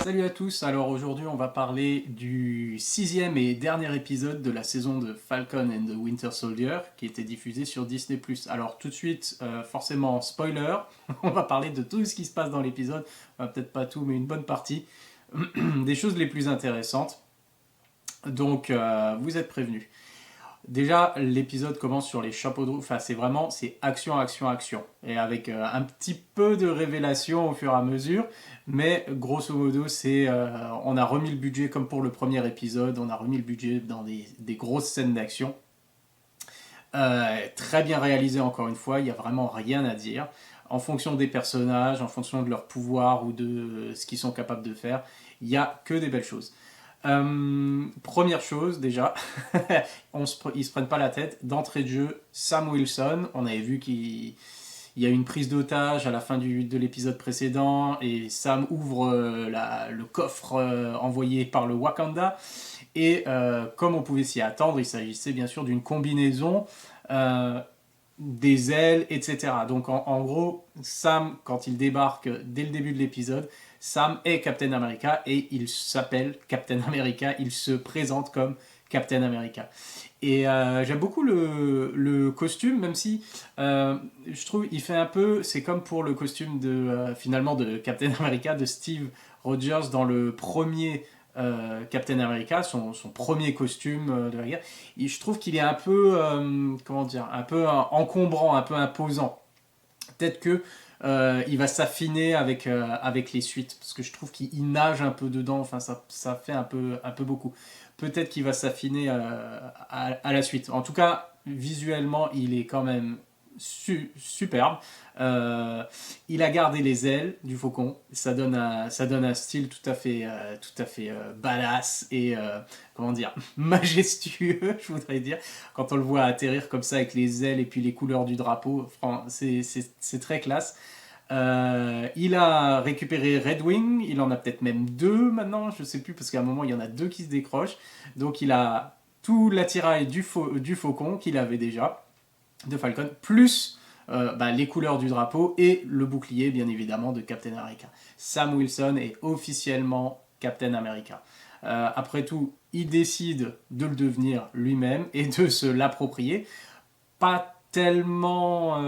Salut à tous, alors aujourd'hui on va parler du sixième et dernier épisode de la saison de Falcon and the Winter Soldier qui était diffusé sur Disney+. Alors tout de suite, forcément spoiler, on va parler de tout ce qui se passe dans l'épisode, enfin, peut-être pas tout mais une bonne partie, des choses les plus intéressantes, donc vous êtes prévenus. Déjà, l'épisode commence sur les chapeaux de roue. Enfin, c'est action, action, action. Et avec un petit peu de révélation au fur et à mesure. Mais grosso modo, on a remis le budget comme pour le premier épisode. On a remis le budget dans des grosses scènes d'action. Très bien réalisé encore une fois. Il n'y a vraiment rien à dire. En fonction des personnages, en fonction de leur pouvoir ou de ce qu'ils sont capables de faire, il n'y a que des belles choses. Première chose déjà, ils se prennent pas la tête. D'entrée de jeu, Sam Wilson, on avait vu qu'il y a une prise d'otage à la fin de l'épisode précédent et Sam ouvre le coffre envoyé par le Wakanda. Et comme on pouvait s'y attendre, il s'agissait bien sûr d'une combinaison euh, des ailes, etc. Donc en gros, Sam, quand il débarque dès le début de l'épisode, Sam est Captain America et il s'appelle Captain America, il se présente comme Captain America. Et j'aime beaucoup le costume, même si je trouve il fait un peu, c'est comme pour le costume finalement de Captain America de Steve Rogers dans le premier Captain America, son premier costume de la guerre. Et je trouve qu'il est un peu, comment dire, un peu encombrant, un peu imposant. Peut-être que il va s'affiner avec les suites, parce que je trouve qu'il nage un peu dedans, enfin ça fait un peu beaucoup. Peut-être qu'il va s'affiner à la suite. En tout cas, visuellement, il est quand même superbe. Euh, il a gardé les ailes du faucon. Ça donne un style tout à fait badass et comment dire majestueux, je voudrais dire. Quand on le voit atterrir comme ça avec les ailes et puis les couleurs du drapeau, c'est très classe. Il a récupéré Red Wing, il en a peut-être même deux maintenant, je sais plus, parce qu'à un moment il y en a deux qui se décrochent. Donc il a tout l'attirail du faucon qu'il avait déjà, de Falcon, plus les couleurs du drapeau et le bouclier, bien évidemment, de Captain America. Sam Wilson est officiellement Captain America. Après tout, il décide de le devenir lui-même et de se l'approprier. Pas tellement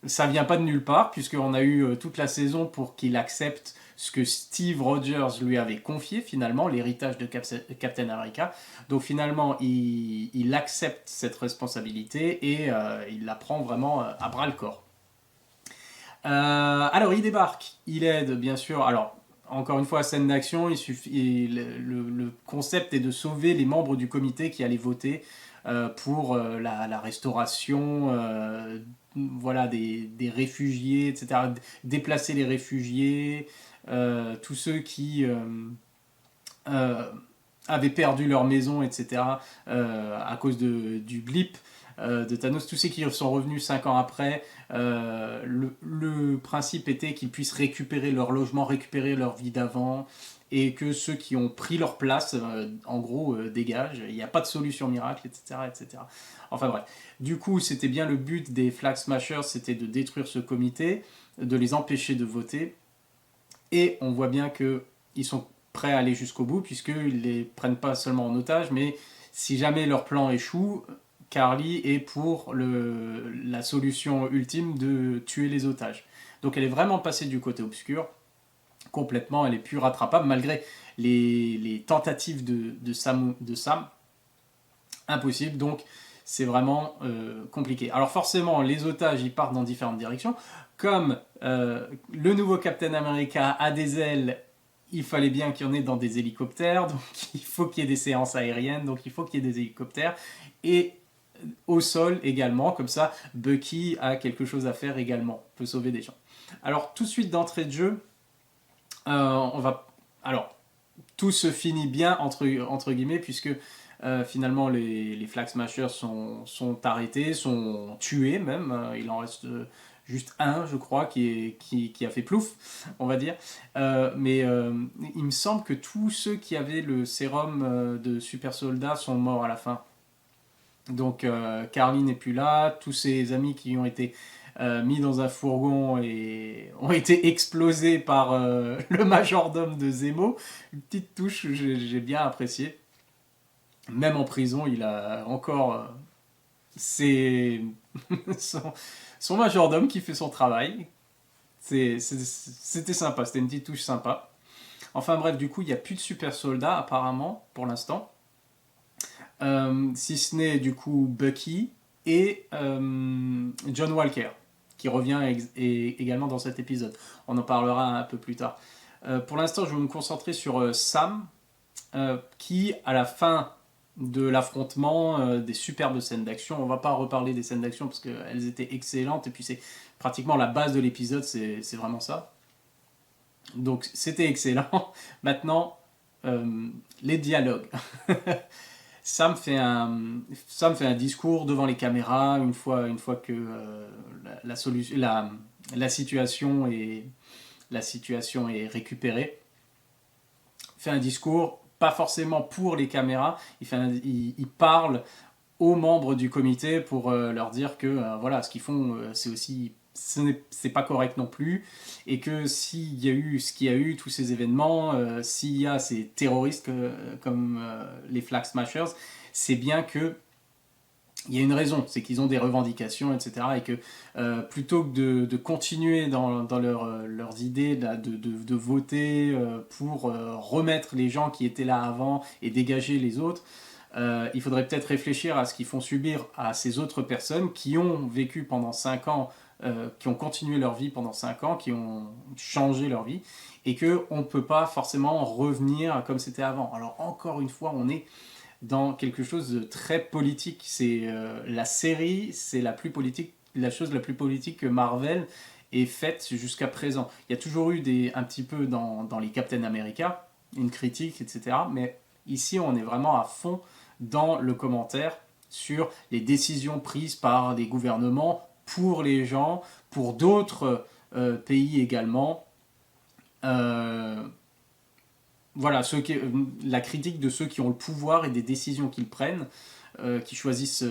ça vient pas de nulle part, puisqu'on a eu toute la saison pour qu'il accepte ce que Steve Rogers lui avait confié, finalement, l'héritage de Captain America. Donc finalement, il accepte cette responsabilité et il la prend vraiment à bras le corps. Alors il débarque, il aide bien sûr. Alors encore une fois, scène d'action, le concept est de sauver les membres du comité qui allaient voter pour la restauration voilà, des réfugiés, etc. Déplacer les réfugiés, tous ceux qui euh, avaient perdu leur maison, etc. À cause du blip de Thanos, tous ceux qui sont revenus 5 ans après, le principe était qu'ils puissent récupérer leur logement, récupérer leur vie d'avant, et que ceux qui ont pris leur place, en gros, dégagent. Il n'y a pas de solution miracle, etc., etc. Enfin bref. Du coup, c'était bien le but des Flag Smashers, c'était de détruire ce comité, de les empêcher de voter. Et on voit bien qu'ils sont prêts à aller jusqu'au bout, puisqu'ils ne les prennent pas seulement en otage, mais si jamais leur plan échoue, Carly est pour la solution ultime de tuer les otages. Donc elle est vraiment passée du côté obscur, complètement, elle est plus rattrapable, malgré les tentatives de Sam, impossible, donc c'est vraiment compliqué. Alors forcément, les otages, ils partent dans différentes directions, comme le nouveau Captain America a des ailes, il fallait bien qu'il y en ait dans des hélicoptères, donc il faut qu'il y ait des séances aériennes, donc il faut qu'il y ait des hélicoptères, et au sol également, comme ça Bucky a quelque chose à faire également, peut sauver des gens. Alors tout de suite d'entrée de jeu, on va... Alors, tout se finit bien entre guillemets, puisque finalement les Flag Smashers sont arrêtés, sont tués même, il en reste juste un, je crois, qui a fait plouf, on va dire. Mais il me semble que tous ceux qui avaient le sérum de super soldat sont morts à la fin. Donc Carly n'est plus là, tous ses amis qui ont été mis dans un fourgon et ont été explosés par le majordome de Zemo. Une petite touche que j'ai bien appréciée. Même en prison, il a encore ses... son, son majordome qui fait son travail. C'était sympa, c'était une petite touche sympa. Enfin bref, du coup, il n'y a plus de super soldats apparemment pour l'instant. Si ce n'est du coup Bucky et John Walker, qui revient également dans cet épisode. On en parlera un peu plus tard. Pour l'instant, je vais me concentrer sur Sam, qui, à la fin de l'affrontement, des superbes scènes d'action, on va pas reparler des scènes d'action parce qu'elles étaient excellentes, et puis c'est pratiquement la base de l'épisode, c'est vraiment ça. Donc c'était excellent. Maintenant, les dialogues. Sam fait un discours devant les caméras une fois que la situation est récupérée. Fait un discours, pas forcément pour les caméras, il parle aux membres du comité pour leur dire que voilà, ce qu'ils font, c'est pas correct non plus, et que s'il y a eu ce qu'il y a eu, tous ces événements, s'il y a ces terroristes comme les Flag Smashers, c'est bien que il y a une raison, c'est qu'ils ont des revendications, etc. Et que plutôt que de continuer dans leurs idées de voter pour remettre les gens qui étaient là avant et dégager les autres, il faudrait peut-être réfléchir à ce qu'ils font subir à ces autres personnes qui ont vécu pendant 5 ans, qui ont continué leur vie pendant 5 ans, qui ont changé leur vie, et qu'on ne peut pas forcément revenir comme c'était avant. Alors encore une fois, on est dans quelque chose de très politique. C'est la série, c'est la chose la plus politique que Marvel ait faite jusqu'à présent. Il y a toujours eu un petit peu dans les Captain America, une critique, etc. Mais ici, on est vraiment à fond dans le commentaire sur les décisions prises par des gouvernements pour les gens, pour d'autres pays également. Euh, voilà, la critique de ceux qui ont le pouvoir et des décisions qu'ils prennent, qui choisissent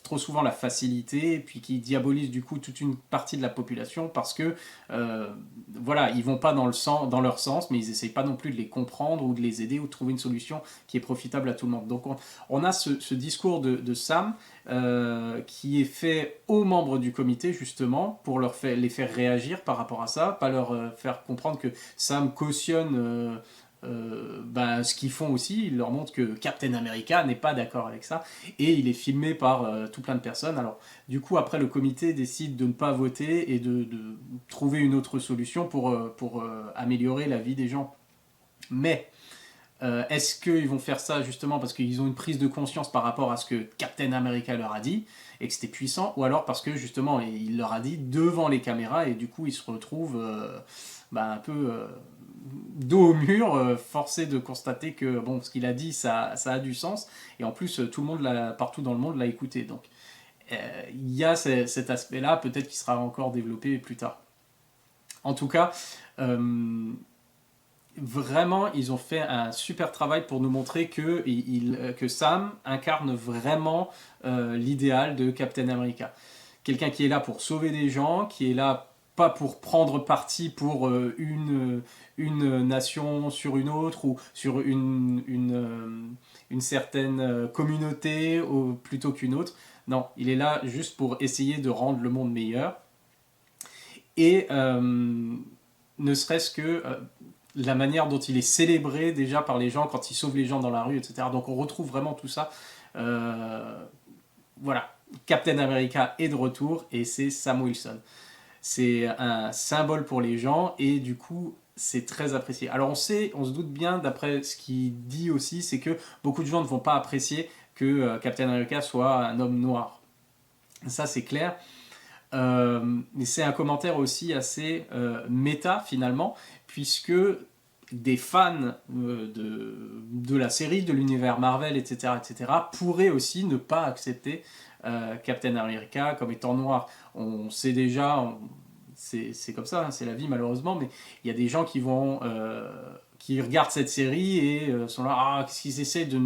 trop souvent la facilité, et puis qui diabolisent du coup toute une partie de la population parce que voilà, ils vont pas dans leur sens, mais ils essayent pas non plus de les comprendre ou de les aider ou de trouver une solution qui est profitable à tout le monde. Donc on a ce discours de Sam qui est fait aux membres du comité justement pour les faire réagir par rapport à ça, pas leur faire comprendre que Sam cautionne ce qu'ils font aussi. Il leur montre que Captain America n'est pas d'accord avec ça, et il est filmé par tout plein de personnes. Alors du coup après le comité décide de ne pas voter et de trouver une autre solution pour améliorer la vie des gens. Mais est-ce qu'ils vont faire ça justement parce qu'ils ont une prise de conscience par rapport à ce que Captain America leur a dit et que c'était puissant, ou alors parce que justement il leur a dit devant les caméras et du coup ils se retrouvent un peu dos au mur, forcé de constater que bon, ce qu'il a dit ça a du sens, et en plus tout le monde partout dans le monde l'a écouté. Donc il y a cet aspect-là, peut-être qu'il sera encore développé plus tard. En tout cas, vraiment, ils ont fait un super travail pour nous montrer que Sam incarne vraiment l'idéal de Captain America. Quelqu'un qui est là pour sauver des gens, qui est là pas pour prendre parti pour une nation sur une autre ou sur une certaine communauté plutôt qu'une autre. Non, il est là juste pour essayer de rendre le monde meilleur. Et ne serait-ce que la manière dont il est célébré déjà par les gens quand il sauve les gens dans la rue, etc. Donc on retrouve vraiment tout ça. Voilà, Captain America est de retour et c'est Sam Wilson. C'est un symbole pour les gens et du coup c'est très apprécié. Alors on se doute bien d'après ce qu'il dit aussi, c'est que beaucoup de gens ne vont pas apprécier que Captain America soit un homme noir. Ça c'est clair. Mais c'est un commentaire aussi assez méta finalement, puisque des fans de la série, de l'univers Marvel, etc., pourraient aussi ne pas accepter Captain America comme étant noir. On sait déjà, c'est comme ça, hein, c'est la vie malheureusement, mais il y a des gens qui regardent cette série et sont là, qu'est-ce qu'ils essaient de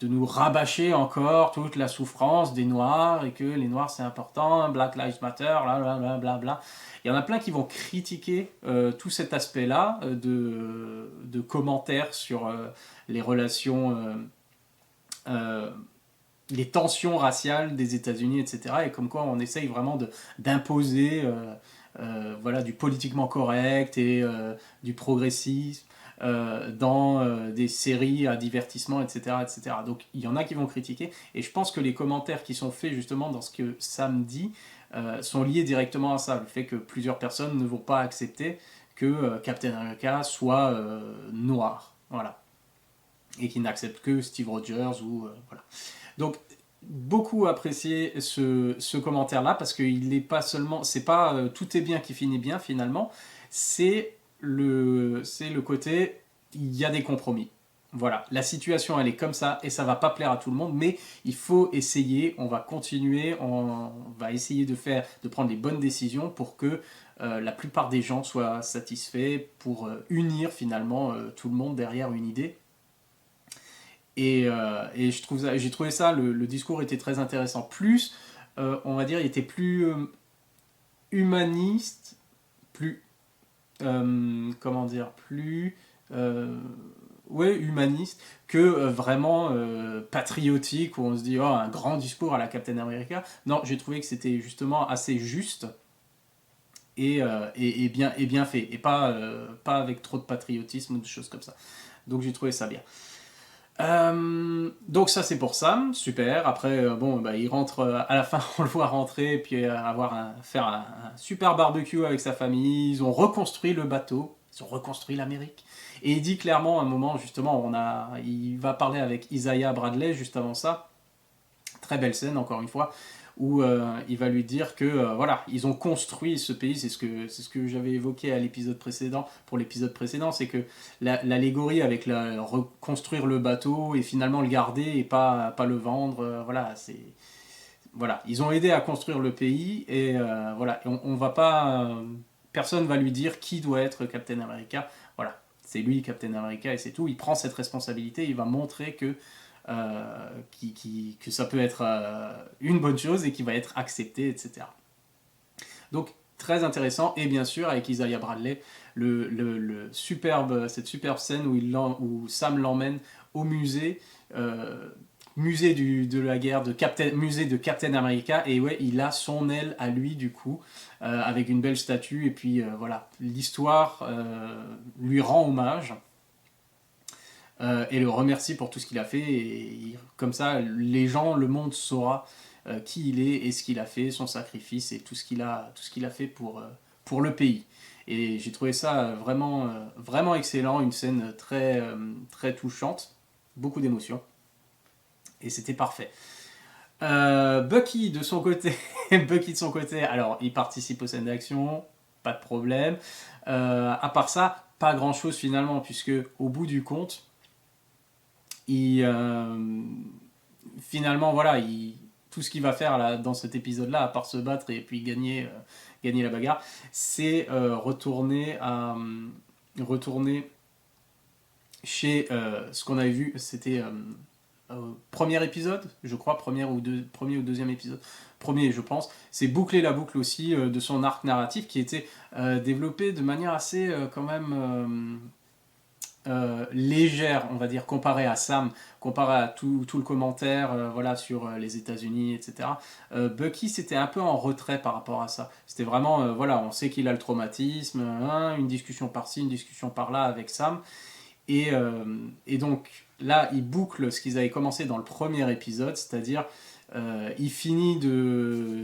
nous rabâcher encore toute la souffrance des Noirs et que les Noirs c'est important, Black Lives Matter, blablabla. Il y en a plein qui vont critiquer tout cet aspect-là de commentaires sur les relations, les tensions raciales des États-Unis, etc. Et comme quoi on essaye vraiment d'imposer voilà, du politiquement correct et du progressisme dans des séries à divertissement, etc., etc. Donc il y en a qui vont critiquer, et je pense que les commentaires qui sont faits justement dans ce que Sam dit sont liés directement à ça, le fait que plusieurs personnes ne vont pas accepter que Captain America soit noir, voilà, et qui n'acceptent que Steve Rogers ou voilà. Donc beaucoup apprécié ce commentaire-là parce qu'il n'est pas seulement, c'est pas tout est bien qui finit bien finalement, c'est le côté il y a des compromis. Voilà, la situation elle est comme ça et ça va pas plaire à tout le monde, mais il faut essayer, on va continuer, on va essayer de prendre les bonnes décisions pour que la plupart des gens soient satisfaits, pour unir finalement tout le monde derrière une idée. Et j'ai trouvé ça, le discours était très intéressant. Plus, on va dire, il était plus humaniste, plus, comment dire, plus, ouais, humaniste que vraiment patriotique, où on se dit, oh, un grand discours à la Captain America. Non, j'ai trouvé que c'était justement assez juste et bien fait, et pas avec trop de patriotisme ou de choses comme ça. Donc j'ai trouvé ça bien. Donc ça c'est pour Sam, super. Après bon bah, il rentre à la fin, on le voit rentrer et puis faire un super barbecue avec sa famille. Ils ont reconstruit le bateau, ils ont reconstruit l'Amérique. Et il dit clairement à un moment justement, il va parler avec Isaiah Bradley juste avant ça. Très belle scène encore une fois où il va lui dire que voilà, ils ont construit ce pays, c'est ce que j'avais évoqué à l'épisode précédent, pour l'épisode précédent, c'est que l'allégorie avec reconstruire le bateau et finalement le garder et pas le vendre, voilà, ils ont aidé à construire le pays et voilà, on va pas, personne va lui dire qui doit être Captain America, voilà, c'est lui Captain America et c'est tout, il prend cette responsabilité, il va montrer que que ça peut être une bonne chose et qui va être accepté, etc. Donc très intéressant, et bien sûr avec Isaiah Bradley, cette superbe scène où Sam l'emmène au musée, musée de la guerre, musée de Captain America, et ouais, il a son aile à lui du coup, avec une belle statue, et puis voilà, l'histoire lui rend hommage. Et le remercie pour tout ce qu'il a fait, et comme ça les gens, le monde saura qui il est et ce qu'il a fait, son sacrifice et tout ce qu'il a fait pour le pays. Et j'ai trouvé ça vraiment excellent, une scène très touchante, beaucoup d'émotions, et c'était parfait. Bucky de son côté, alors il participe aux scènes d'action, pas de problème. À part ça, pas grand chose finalement, puisque au bout du compte, finalement, voilà, tout ce qu'il va faire là, dans cet épisode-là, à part se battre et puis gagner la bagarre, c'est retourner chez ce qu'on avait vu, c'était premier épisode, je crois, premier ou deuxième épisode, premier je pense, c'est boucler la boucle aussi de son arc narratif qui était développé de manière assez quand même légère, on va dire, comparé à Sam, comparé à tout le commentaire voilà, sur les États-Unis, etc. Bucky, c'était un peu en retrait par rapport à ça. C'était vraiment, voilà, on sait qu'il a le traumatisme, une discussion par-ci, une discussion par-là avec Sam. Et donc, là, il boucle ce qu'ils avaient commencé dans le premier épisode, c'est-à-dire, il finit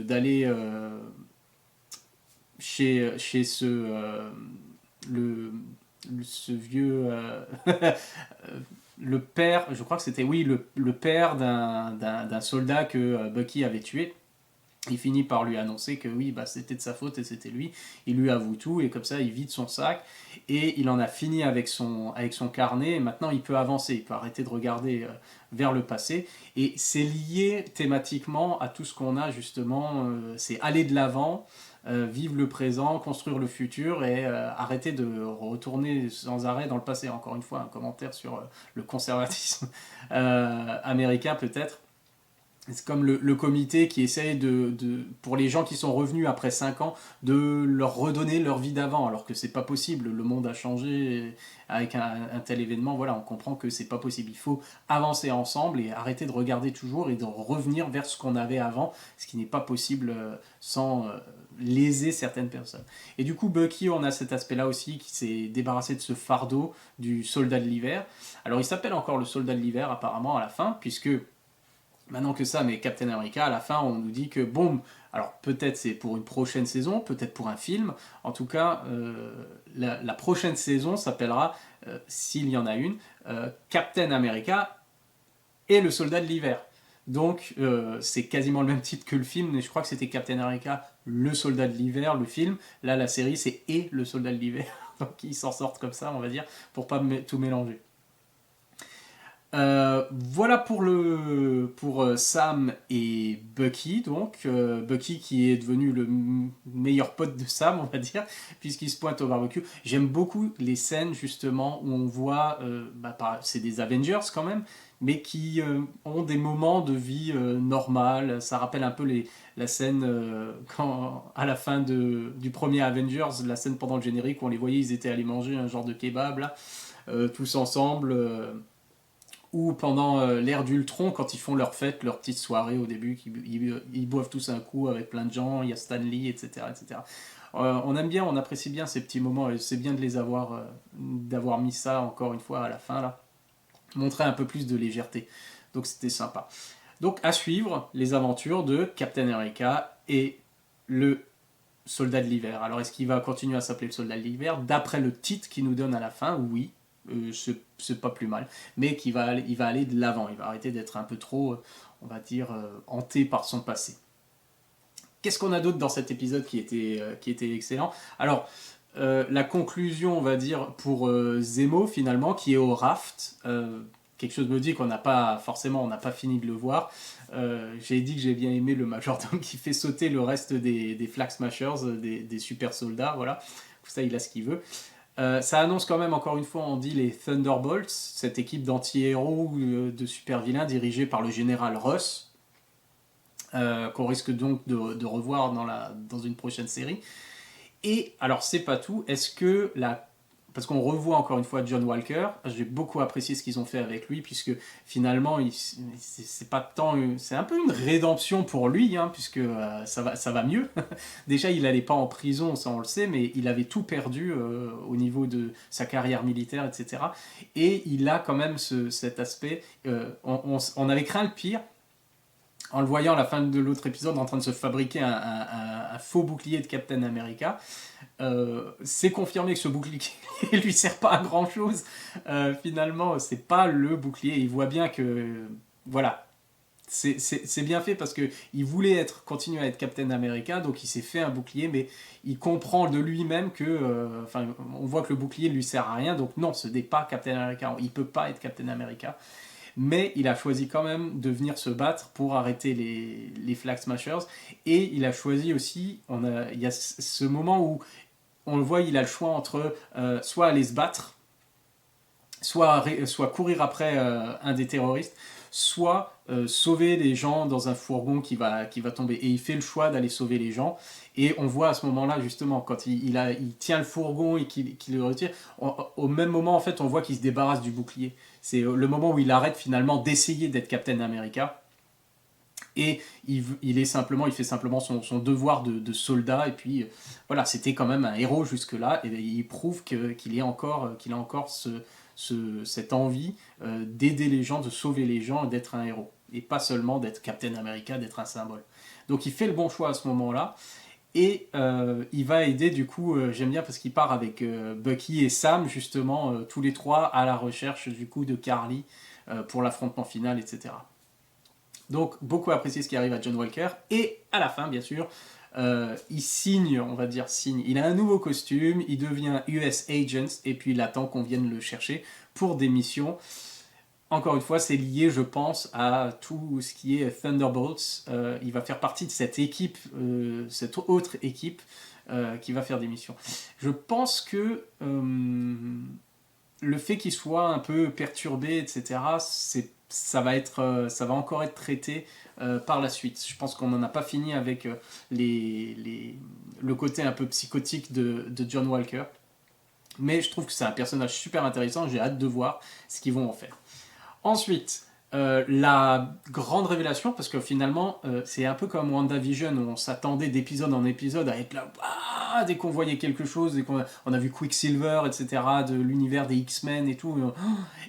d'aller chez ce vieux le père, je crois que c'était oui le père d'un soldat que Bucky avait tué. Il finit par lui annoncer que oui, bah, c'était de sa faute et c'était lui. Il lui avoue tout et comme ça il vide son sac et il en a fini avec son carnet. Et maintenant il peut avancer, il peut arrêter de regarder vers le passé. Et c'est lié thématiquement à tout ce qu'on a justement, c'est aller de l'avant, vivre le présent, construire le futur et arrêter de retourner sans arrêt dans le passé. Encore une fois, un commentaire sur le conservatisme américain peut-être. C'est comme le comité qui essaye pour les gens qui sont revenus après 5 ans, de leur redonner leur vie d'avant, alors que c'est pas possible, le monde a changé avec un tel événement, voilà, on comprend que c'est pas possible. Il faut avancer ensemble et arrêter de regarder toujours et de revenir vers ce qu'on avait avant, ce qui n'est pas possible sans léser certaines personnes. Et du coup, Bucky, on a cet aspect-là aussi, qui s'est débarrassé de ce fardeau du soldat de l'hiver. Alors il s'appelle encore le soldat de l'hiver apparemment à la fin, puisque maintenant que ça, mais Captain America, à la fin, on nous dit que, boum, alors peut-être c'est pour une prochaine saison, peut-être pour un film, en tout cas, la prochaine saison s'appellera, s'il y en a une, Captain America et le soldat de l'hiver. Donc, c'est quasiment le même titre que le film, mais je crois que c'était Captain America, le soldat de l'hiver, le film. Là, la série, c'est et le soldat de l'hiver. Donc, ils s'en sortent comme ça, on va dire, pour pas tout mélanger. Voilà pour Sam et Bucky, donc Bucky qui est devenu le meilleur pote de Sam, on va dire, puisqu'il se pointe au barbecue. J'aime beaucoup les scènes justement où on voit, c'est des Avengers quand même, mais qui ont des moments de vie normale. Ça rappelle un peu la scène à la fin du premier Avengers, la scène pendant le générique où on les voyait, ils étaient allés manger un genre de kebab là, tous ensemble. Ou pendant l'ère d'Ultron, quand ils font leur fête, leur petite soirée au début, ils boivent tous un coup avec plein de gens, il y a Stan Lee, etc. etc. On aime bien, on apprécie bien ces petits moments, et c'est bien de les avoir, d'avoir mis ça encore une fois à la fin, là. Montrer un peu plus de légèreté. Donc c'était sympa. Donc à suivre les aventures de Captain America et le soldat de l'hiver. Alors est-ce qu'il va continuer à s'appeler le soldat de l'hiver? D'après le titre qu'il nous donne à la fin, oui. C'est pas plus mal, mais il va aller de l'avant, il va arrêter d'être un peu trop, on va dire, hanté par son passé. Qu'est-ce qu'on a d'autre dans cet épisode qui était excellent? Alors, la conclusion, on va dire, pour Zemo, finalement, qui est au raft, quelque chose me dit qu'on n'a pas fini de le voir. J'ai dit que j'ai bien aimé le majordome qui fait sauter le reste des Flag Smashers, des super soldats, voilà. Ça, il a ce qu'il veut. Ça annonce quand même, encore une fois, on dit les Thunderbolts, cette équipe d'anti-héros de super-vilains dirigée par le général Ross, qu'on risque donc de revoir dans une prochaine série. Et alors, c'est pas tout, parce qu'on revoit encore une fois John Walker, j'ai beaucoup apprécié ce qu'ils ont fait avec lui, puisque finalement, c'est pas tant, c'est un peu une rédemption pour lui, hein, puisque ça va mieux. Déjà, il n'allait pas en prison, ça on le sait, mais il avait tout perdu au niveau de sa carrière militaire, etc. Et il a quand même cet aspect, on avait craint le pire, en le voyant à la fin de l'autre épisode en train de se fabriquer un faux bouclier de Captain America. C'est confirmé que ce bouclier lui sert pas à grand chose. Finalement, c'est pas le bouclier. Il voit bien que, voilà, c'est bien fait parce qu'il voulait continuer à être Captain America, donc il s'est fait un bouclier, mais il comprend de lui-même que, on voit que le bouclier lui sert à rien, donc non, ce n'est pas Captain America. Il peut pas être Captain America. Mais il a choisi quand même de venir se battre pour arrêter les Flag Smashers. Et il a choisi aussi, il y a ce moment où on le voit, il a le choix entre soit aller se battre, soit courir après un des terroristes, soit sauver les gens dans un fourgon qui va tomber. Et il fait le choix d'aller sauver les gens. Et on voit à ce moment-là, justement, quand il tient le fourgon et qu'il le retire, au même moment, en fait, on voit qu'il se débarrasse du bouclier. C'est le moment où il arrête finalement d'essayer d'être Captain America. Et il fait simplement son devoir de soldat. Et puis, voilà, c'était quand même un héros jusque-là. Et il prouve qu'il a encore cette envie d'aider les gens, de sauver les gens et d'être un héros. Et pas seulement d'être Captain America, d'être un symbole. Donc il fait le bon choix à ce moment-là. Et il va aider, du coup, j'aime bien parce qu'il part avec Bucky et Sam, justement, tous les trois à la recherche, du coup, de Karli pour l'affrontement final, etc. Donc, beaucoup apprécié ce qui arrive à John Walker. Et à la fin, bien sûr, il signe. Il a un nouveau costume, il devient US Agent, et puis il attend qu'on vienne le chercher pour des missions. encore une fois, c'est lié, je pense, à tout ce qui est Thunderbolts. Il va faire partie de cette équipe, cette autre équipe qui va faire des missions. Je pense que le fait qu'il soit un peu perturbé, etc., ça va encore être traité par la suite. Je pense qu'on n'en a pas fini avec le côté un peu psychotique de John Walker. Mais je trouve que c'est un personnage super intéressant, j'ai hâte de voir ce qu'ils vont en faire. Ensuite, la grande révélation, parce que finalement, c'est un peu comme WandaVision, où on s'attendait d'épisode en épisode à être là, dès qu'on voyait quelque chose, dès qu'on on a vu Quicksilver, etc., de l'univers des X-Men et tout.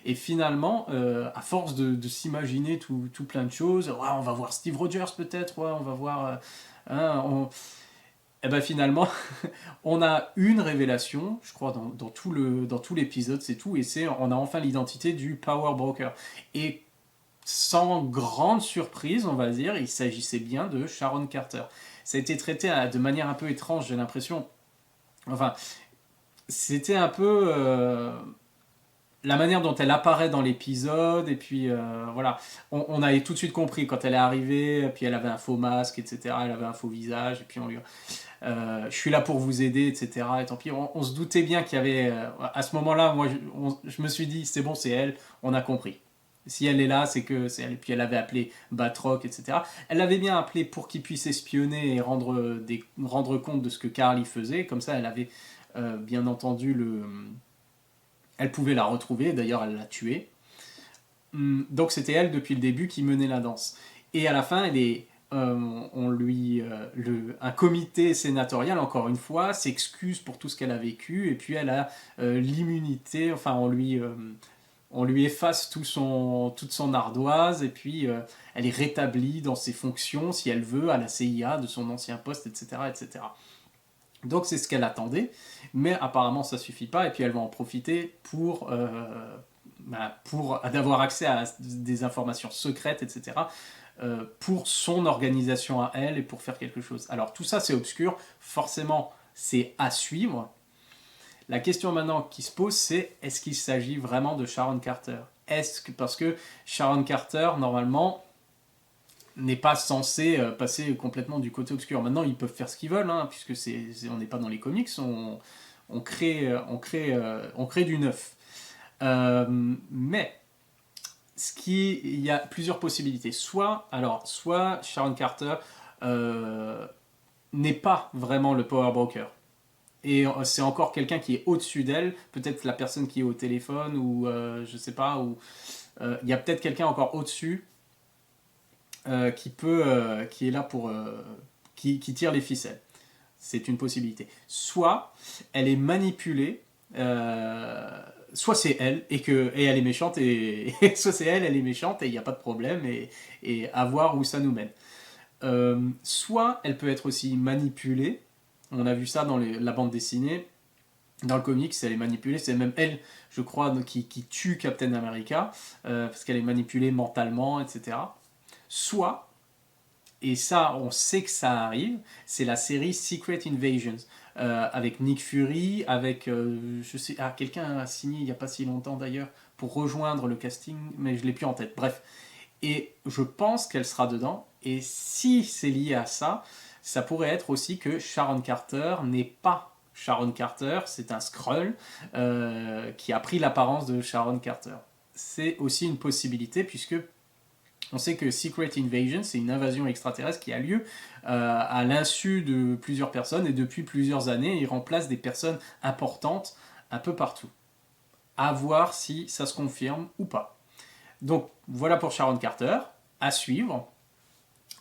Et finalement, à force de s'imaginer tout plein de choses, on va voir Steve Rogers peut-être, on va voir... Et ben finalement, on a une révélation, je crois, dans tout l'épisode, c'est tout, et on a enfin l'identité du Power Broker. Et sans grande surprise, on va dire, il s'agissait bien de Sharon Carter. Ça a été traité de manière un peu étrange, j'ai l'impression. Enfin, c'était un peu la manière dont elle apparaît dans l'épisode, et puis voilà, on avait tout de suite compris quand elle est arrivée, puis elle avait un faux masque, etc., elle avait un faux visage, et puis on lui... je suis là pour vous aider, etc. Et tant pis, on se doutait bien qu'il y avait... à ce moment-là, moi, je me suis dit, c'est bon, c'est elle, on a compris. Si elle est là, c'est que c'est elle. Et puis elle avait appelé Batroc, etc. Elle l'avait bien appelé pour qu'il puisse espionner et rendre compte de ce que Carly faisait. Comme ça, elle avait bien entendu elle pouvait la retrouver, d'ailleurs elle l'a tuée. Donc c'était elle depuis le début qui menait la danse. Et à la fin, un comité sénatorial, encore une fois, s'excuse pour tout ce qu'elle a vécu, et puis elle a l'immunité, enfin on lui efface toute son ardoise, et puis elle est rétablie dans ses fonctions, si elle veut, à la CIA de son ancien poste, etc. etc. Donc c'est ce qu'elle attendait, mais apparemment ça suffit pas, et puis elle va en profiter pour d'avoir accès à des informations secrètes, etc., pour son organisation à elle et pour faire quelque chose. Alors tout ça c'est obscur, forcément c'est à suivre. La question maintenant qui se pose, c'est est-ce qu'il s'agit vraiment de Sharon Carter? Parce que Sharon Carter, normalement, n'est pas censé passer complètement du côté obscur. Maintenant, ils peuvent faire ce qu'ils veulent, puisque on n'est pas dans les comics, on crée du neuf. Mais il y a plusieurs possibilités. Soit Sharon Carter n'est pas vraiment le Power Broker. Et c'est encore quelqu'un qui est au-dessus d'elle, peut-être la personne qui est au téléphone, ou je sais pas, ou il y a peut-être quelqu'un encore au-dessus qui est là pour... qui tire les ficelles. C'est une possibilité. Soit elle est manipulée, soit c'est elle, et elle est méchante, et soit c'est elle est méchante, et il n'y a pas de problème, et à voir où ça nous mène. Soit elle peut être aussi manipulée, on a vu ça dans la bande dessinée, dans le comics, elle est manipulée, c'est même elle, je crois, qui tue Captain America, parce qu'elle est manipulée mentalement, etc. Soit, et ça, on sait que ça arrive, c'est la série Secret Invasions, avec Nick Fury, avec, quelqu'un a signé il n'y a pas si longtemps d'ailleurs, pour rejoindre le casting, mais je ne l'ai plus en tête. Bref, et je pense qu'elle sera dedans, et si c'est lié à ça, ça pourrait être aussi que Sharon Carter n'est pas Sharon Carter, c'est un Skrull qui a pris l'apparence de Sharon Carter. C'est aussi une possibilité, puisque on sait que Secret Invasion, c'est une invasion extraterrestre qui a lieu à l'insu de plusieurs personnes, et depuis plusieurs années, il remplace des personnes importantes un peu partout. À voir si ça se confirme ou pas. Donc voilà pour Sharon Carter, à suivre.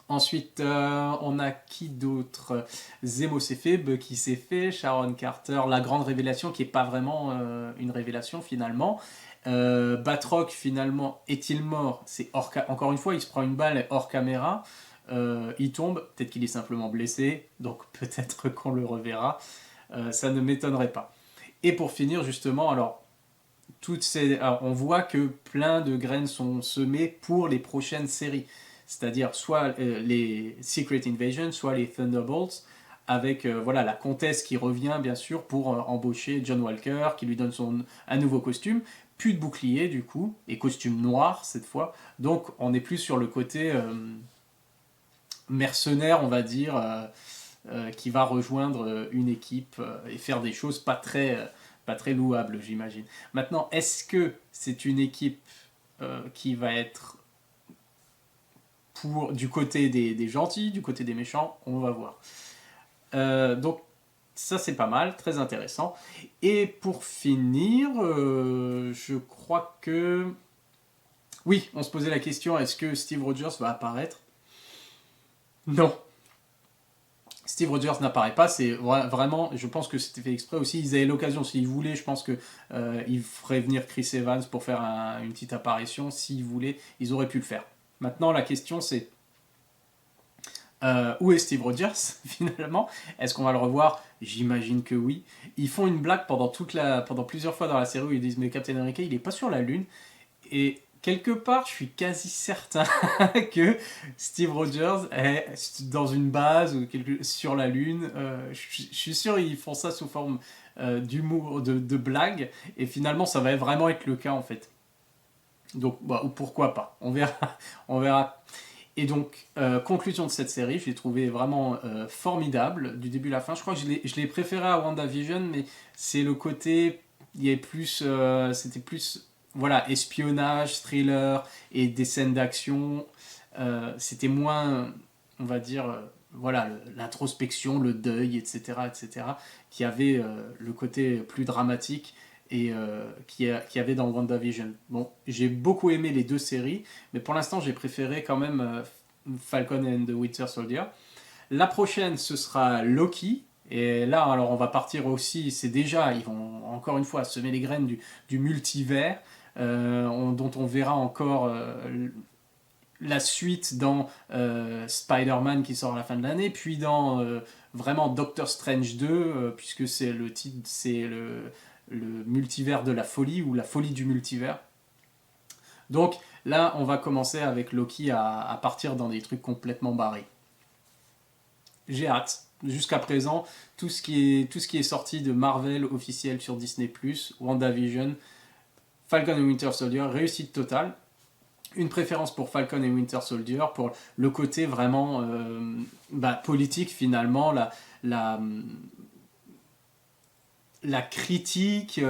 Ensuite, on a qui d'autre? Zemo s'est fait, Bucky s'est fait, Sharon Carter, la grande révélation qui n'est pas vraiment une révélation finalement. Batroc finalement, est-il mort? Encore une fois, il se prend une balle hors caméra, il tombe, peut-être qu'il est simplement blessé, donc peut-être qu'on le reverra, ça ne m'étonnerait pas. Et pour finir justement, alors on voit que plein de graines sont semées pour les prochaines séries. C'est-à-dire soit les Secret Invasion, soit les Thunderbolts, avec la comtesse qui revient bien sûr pour embaucher John Walker, qui lui donne un nouveau costume, plus de bouclier du coup, et costume noir cette fois. Donc on est plus sur le côté mercenaire, on va dire, qui va rejoindre une équipe et faire des choses pas très louables, j'imagine. Maintenant, est-ce que c'est une équipe qui va être du côté des gentils, du côté des méchants? On va voir. Donc ça c'est pas mal, très intéressant. Et pour finir, je crois que... Oui, on se posait la question, est-ce que Steve Rogers va apparaître? Non. Steve Rogers n'apparaît pas, c'est vraiment, je pense que c'était fait exprès aussi, ils avaient l'occasion, s'ils voulaient, je pense que ils feraient venir Chris Evans pour faire une petite apparition, s'ils voulaient, ils auraient pu le faire. Maintenant la question c'est, où est Steve Rogers finalement? Est-ce qu'on va le revoir? J'imagine que oui. Ils font une blague pendant plusieurs fois dans la série où ils disent mais Captain America il est pas sur la Lune. Et quelque part je suis quasi certain que Steve Rogers est dans une base ou sur la Lune. Je suis sûr ils font ça sous forme d'humour, de blague. Et finalement ça va vraiment être le cas en fait. Donc bah, ou pourquoi pas. On verra. On verra. Et donc, conclusion de cette série, je l'ai trouvé vraiment formidable, du début à la fin. Je crois que je l'ai préféré à WandaVision, mais c'est le côté, il y avait plus, c'était plus, voilà, espionnage, thriller et des scènes d'action. C'était moins, on va dire, voilà, l'introspection, le deuil, etc., etc., qui avait le côté plus dramatique et qui y avait dans WandaVision. Bon, j'ai beaucoup aimé les deux séries, mais pour l'instant j'ai préféré quand même Falcon and the Winter Soldier. La prochaine ce sera Loki, et là alors on va partir aussi, c'est déjà, ils vont encore une fois semer les graines du multivers, dont on verra encore la suite dans Spider-Man qui sort à la fin de l'année, puis dans vraiment Doctor Strange 2, puisque c'est le titre, c'est le multivers de la folie, ou la folie du multivers. Donc là, on va commencer avec Loki à partir dans des trucs complètement barrés. J'ai hâte. Jusqu'à présent, tout ce qui est sorti de Marvel officiel sur Disney+, WandaVision, Falcon et Winter Soldier, réussite totale. Une préférence pour Falcon et Winter Soldier, pour le côté vraiment politique finalement, la critique,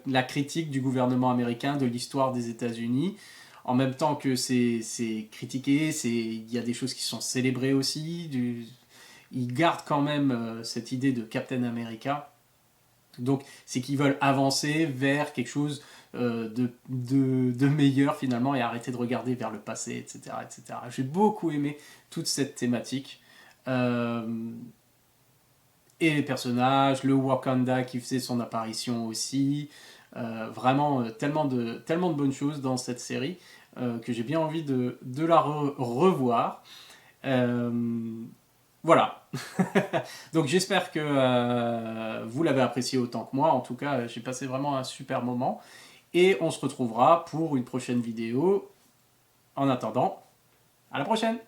la critique du gouvernement américain, de l'histoire des États-Unis. En même temps que c'est critiqué, il y a des choses qui sont célébrées aussi. Ils gardent quand même cette idée de Captain America. Donc c'est qu'ils veulent avancer vers quelque chose de meilleur finalement, et arrêter de regarder vers le passé, etc. etc. J'ai beaucoup aimé toute cette thématique. Et les personnages, le Wakanda qui faisait son apparition aussi. Vraiment tellement de bonnes choses dans cette série que j'ai bien envie de la revoir. Voilà. Donc j'espère que vous l'avez apprécié autant que moi. En tout cas, j'ai passé vraiment un super moment. Et on se retrouvera pour une prochaine vidéo. En attendant, à la prochaine!